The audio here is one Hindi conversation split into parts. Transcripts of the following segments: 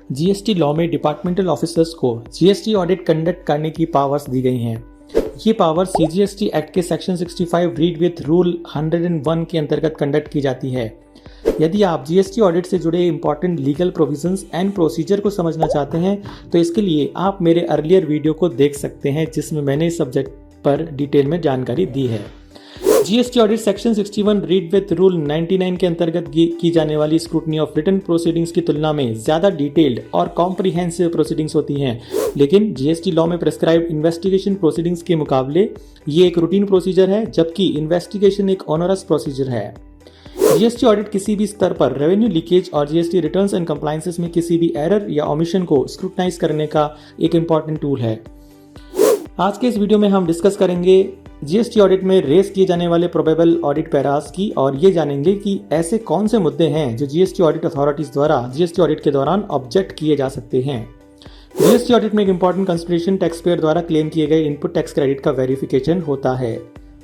जीएसटी लॉ में डिपार्टमेंटल ऑफिसर्स को जीएसटी ऑडिट कंडक्ट करने की पावर्स दी गई हैं। ये पावर सीजीएसटी एक्ट के सेक्शन 65 रीड विथ रूल 101 के अंतर्गत कंडक्ट की जाती है। यदि आप जीएसटी ऑडिट से जुड़े important legal provisions and procedure को समझना चाहते हैं तो इसके लिए आप मेरे अर्लियर वीडियो को देख सकते हैं जिसमें मैंने इस सब्जेक्ट पर डिटेल में जानकारी दी है। GST audit section 61 read with rule 99 के अंतर्गत की जाने वाली स्क्रूटनी ऑफ रिटन प्रोसीडिंग्स की तुलना में ज्यादा डिटेल्ड और कॉम्प्रिहेंसिव प्रोसीडिंग्स होती हैं, लेकिन जीएसटी लॉ में प्रेस्क्राइब इन्वेस्टिगेशन प्रोसीडिंग्स के मुकाबले ये एक रूटीन प्रोसीजर है, जबकि इन्वेस्टिगेशन एक ऑनरस प्रोसीजर है। जीएसटी ऑडिट किसी भी स्तर पर रेवेन्यू लीकेज और जीएसटी रिटर्न्स एंड कंप्लायंसेस में किसी भी एरर या ओमिशन को स्क्रूटनाइज करने का एक इंपॉर्टेंट टूल है। आज के इस वीडियो में हम डिस्कस करेंगे जीएसटी ऑडिट में रेस किए जाने वाले प्रोबेबल ऑडिट पैरास की, और ये जानेंगे कि ऐसे कौन से मुद्दे हैं जो जीएसटी ऑडिट अथॉरिटीज द्वारा जीएसटी ऑडिट के दौरान ऑब्जेक्ट किए जा सकते हैं। जीएसटी ऑडिट में एक इंपॉर्टेंट कंसिडरेशन टैक्स पेयर द्वारा क्लेम किए गए इनपुट टैक्स क्रेडिट का वेरिफिकेशन होता है।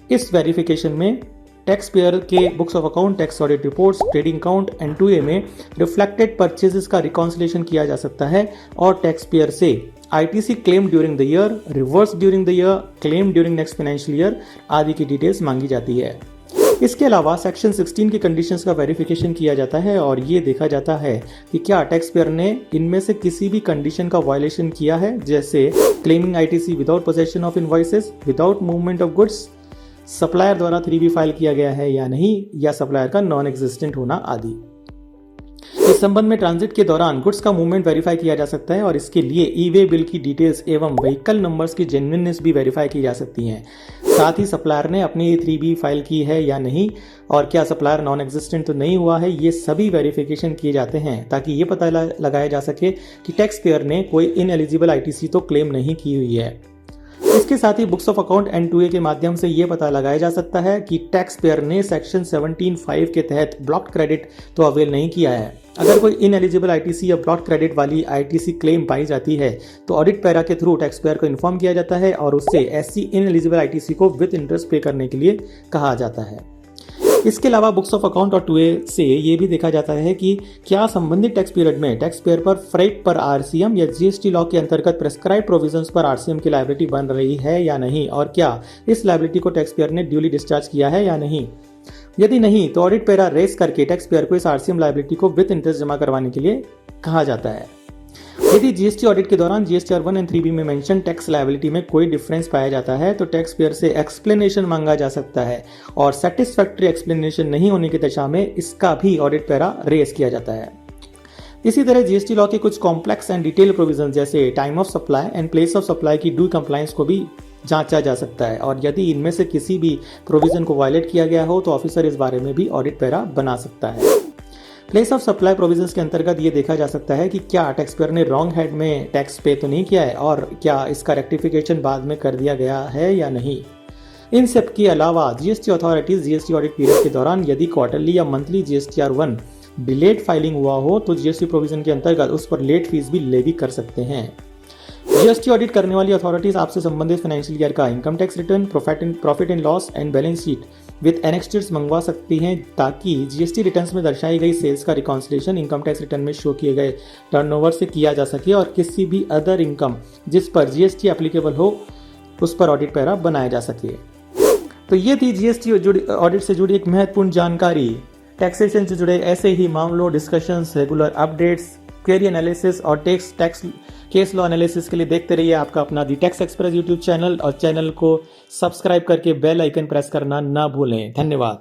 इस वेरिफिकेशन में टैक्स पेयर के books of account, tax audit reports, trading account and 2A में रिफ्लेक्टेड परचेजेस का रिकॉन्सिलेशन किया जा सकता है और टैक्स पेयर से ITC claim during the year, reverse during the year, claim during next financial year आदि की डिटेल्स मांगी जाती है। इसके अलावा सेक्शन 16 की कंडीशंस का वेरिफिकेशन किया जाता है और ये देखा जाता है कि क्या टैक्स पेयर ने इनमें से किसी भी कंडीशन का वायलेशन किया है, जैसे claiming ITC without possession of invoices, without movement of goods, supplier द्वारा 3B फाइल किया गया है या नहीं, या सप्लायर का नॉन एग्जिस्टेंट होना आदि। इस संबंध में ट्रांजिट के दौरान गुड्स का मूवमेंट वेरीफाई किया जा सकता है और इसके लिए ई-वे बिल की डिटेल्स एवं व्हीकल नंबर्स की जेन्युइननेस भी वेरीफाई की जा सकती हैं। साथ ही सप्लायर ने अपनी 3B फाइल की है या नहीं और क्या सप्लायर नॉन एग्जिस्टेंट तो नहीं हुआ है, ये सभी वेरिफिकेशन किए जाते हैं ताकि ये पता लगाया जा सके कि टैक्स पेयर ने कोई इनएलिजिबल आईटीसी तो क्लेम नहीं की हुई है। इसके साथ ही books of account and 2A के माध्यम से यह पता लगाया जा सकता है कि टैक्स पेयर ने सेक्शन 17(5) के तहत ब्लॉक्ड क्रेडिट तो अवेल नहीं किया है। अगर कोई इनएलिजिबल आईटीसी या ब्लॉक्ड क्रेडिट वाली आईटीसी क्लेम पाई जाती है तो ऑडिट पैरा के थ्रू टैक्स पेयर को इन्फॉर्म किया जाता है और उससे ऐसी इनएलिजिबल आईटीसी को विद इंटरेस्ट पे करने के लिए कहा जाता है। इसके अलावा बुक्स ऑफ अकाउंट और 2A से ये भी देखा जाता है कि क्या संबंधित टैक्स पीरियड में टैक्स पेयर पर फ्रेट पर आरसीएम या जीएसटी लॉ के अंतर्गत प्रेस्क्राइब प्रोविजंस पर आरसीएम की लायबिलिटी बन रही है या नहीं, और क्या इस लायबिलिटी को टैक्स पेयर ने ड्यूली डिस्चार्ज किया है या नहीं। यदि नहीं तो ऑडिट पैरा रेस करके टैक्स पेयर को इस आरसीएम लायबिलिटी को विद इंटरेस्ट जमा करवाने के लिए कहा जाता है। यदि जीएसटी ऑडिट के दौरान जीएसटीआर 1 एंड 3B में मेंशन टैक्स लायबिलिटी में कोई डिफरेंस पाया जाता है तो टैक्स पेयर से एक्सप्लेनेशन मांगा जा सकता है और सेटिस्फैक्टरी एक्सप्लेनेशन नहीं होने की दशा में इसका भी ऑडिट पैरा रेस किया जाता है। इसी तरह जीएसटी लॉ के कुछ कॉम्प्लेक्स एंड डिटेल प्रोविजन जैसे time of supply and place of supply की ड्यू कंप्लायंस को भी जांचा जा सकता है और यदि इनमें से किसी भी प्रोविजन को वायलेट किया गया हो तो ऑफिसर इस बारे में भी ऑडिट पैरा बना सकता है। प्लेस ऑफ सप्लाई प्रोविजंस के अंतर्गत ये देखा जा सकता है कि क्या टैक्स पेयर ने रॉन्ग हेड में टैक्स पे तो नहीं किया है और क्या इसका रेक्टिफिकेशन बाद में कर दिया गया है या नहीं। इन सब के अलावा GST authorities GST audit period के दौरान यदि क्वार्टरली या मंथली जीएसटीआर 1 डिलेड फाइलिंग हुआ हो तो जीएसटी प्रोविजन के अंतर्गत उस पर लेट फीस भी लेवी कर सकते हैं। जीएसटी ऑडिट करने वाली अथॉरिटीज आपसे संबंधित फाइनेंशियल ईयर का income tax return, profit and loss and balance sheet with annexed मंगवा सकती हैं ताकि जीएसटी रिटर्न्स में दर्शाई गई सेल्स का रिकॉन्सिलेशन इनकम टैक्स रिटर्न में शो किए गए टर्नओवर से किया जा सके और किसी भी अदर इनकम जिस पर जीएसटी एप्लीकेबल हो उस पर ऑडिट पैरा बनाया जा सके। तो ये थी जीएसटी ऑडिट से जुड़ी एक महत्वपूर्ण जानकारी। टैक्सेशन से जुड़े ऐसे ही मामलों, discussions, regular updates, query analysis और टैक्स केस लॉ एनालिसिस के लिए देखते रहिए आपका अपना the tax express YouTube channel और चैनल को सब्सक्राइब करके बेल आइकन प्रेस करना ना भूलें। धन्यवाद।